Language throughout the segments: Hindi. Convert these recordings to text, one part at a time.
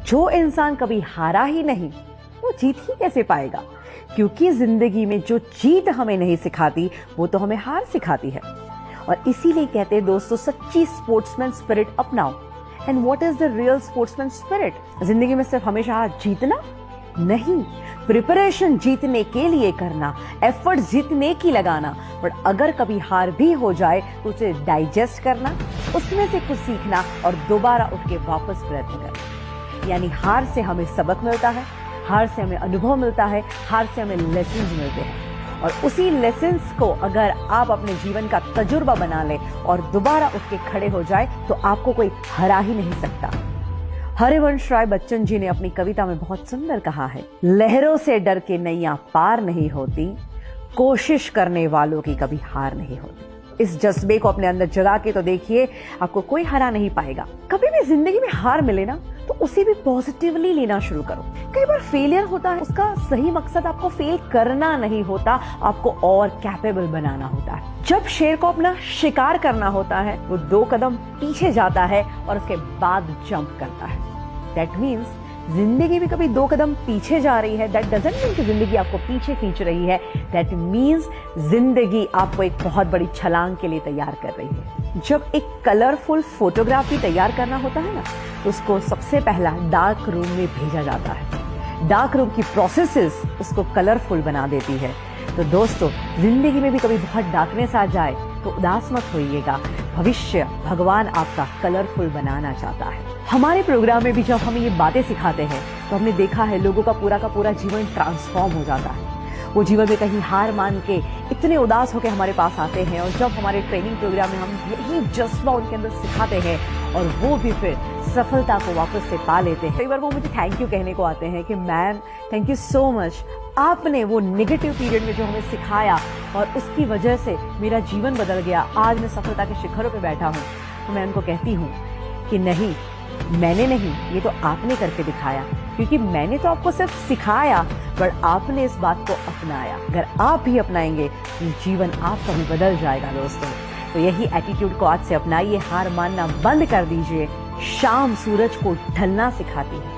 जो इंसान कभी हारा ही नहीं वो जीत ही कैसे पाएगा? क्योंकि जिंदगी में जो जीत हमें नहीं सिखाती वो तो हमें हार सिखाती है। और इसीलिए कहते हैं दोस्तों, सच्ची स्पोर्ट्समैन स्पिरिट अपनाओ। And what is the real sportsman spirit? जिंदगी में सिर्फ हमेशा जीतना नहीं, प्रिपरेशन जीतने के लिए करना, एफर्ट जीतने की लगाना। बट अगर कभी हार भी हो जाए तो उसे डाइजेस्ट करना, उसमें से कुछ सीखना और दोबारा उठ के वापस प्रयत्न करना। यानी हार से हमें सबक मिलता है, हार से हमें अनुभव मिलता है, हार से हमें लेसन्स मिलते हैं। और उसी लेसन्स को अगर आप अपने जीवन का तजुर्बा बना ले और दोबारा उठ के खड़े हो जाए तो आपको कोई हरा ही नहीं सकता। हरिवंश राय बच्चन जी ने अपनी कविता में बहुत सुंदर कहा है, लहरों से डर के नैया पार नहीं होती, कोशिश करने वालों की कभी हार नहीं होती। इस जज्बे को अपने अंदर जगा के तो देखिए, आपको कोई हरा नहीं पाएगा। कभी भी जिंदगी में हार मिले ना तो उसे भी पॉजिटिवली लेना शुरू करो। कई बार फेलियर होता है, उसका सही मकसद आपको फेल करना नहीं होता, आपको और कैपेबल बनाना होता है। जब शेर को अपना शिकार करना होता है वो 2 कदम पीछे जाता है और उसके बाद जंप करता है। दैट मीन्स जिंदगी भी कभी 2 कदम पीछे जा रही है, दैट डजंट मीन कि जिंदगी आपको पीछे खींच रही है। दैट मीन्स जिंदगी आपको एक बहुत बड़ी छलांग के लिए तैयार कर रही है। जब एक कलरफुल फोटोग्राफी तैयार करना होता है ना तो उसको सबसे पहला डार्क रूम में भेजा जाता है। डार्क रूम की प्रोसेसेस उसको कलरफुल बना देती है। तो दोस्तों, जिंदगी में भी कभी बहुत डार्कनेस आ जाए तो उदास मत होइएगा। भविष्य भगवान आपका कलरफुल बनाना चाहता है। हमारे प्रोग्राम में भी जब हम ये बातें सिखाते हैं तो हमने देखा है लोगों का पूरा जीवन ट्रांसफॉर्म हो जाता है। वो जीवन में कहीं हार मान के इतने उदास होकर हमारे पास आते हैं और जब हमारे ट्रेनिंग प्रोग्राम में हम यही जज्बा उनके अंदर सिखाते हैं और वो भी फिर सफलता को वापस से पा लेते हैं। कई बार वो मुझे थैंक यू कहने को आते हैं कि ma'am thank you so much, आपने वो नेगेटिव पीरियड में जो हमें सिखाया और उसकी वजह से मेरा जीवन बदल गया, आज मैं सफलता के शिखरों पे बैठा हूँ। तो मैं उनको कहती हूँ कि नहीं, मैंने नहीं, ये तो आपने करके दिखाया। क्योंकि मैंने तो आपको सिर्फ सिखाया बट आपने इस बात को अपनाया। अगर आप भी अपनाएंगे तो जीवन आपका भी बदल जाएगा दोस्तों। तो यही एटीट्यूड को आज से अपनाइए, हार मानना बंद कर दीजिए। शाम सूरज को ढलना सिखाती है,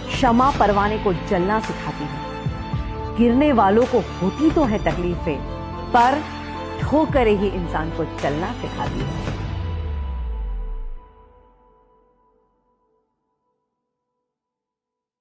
क्षमा परवाने को जलना सिखाती है। गिरने वालों को होती तो है तकलीफें, पर ठोकरें ही इंसान को चलना सिखाती है।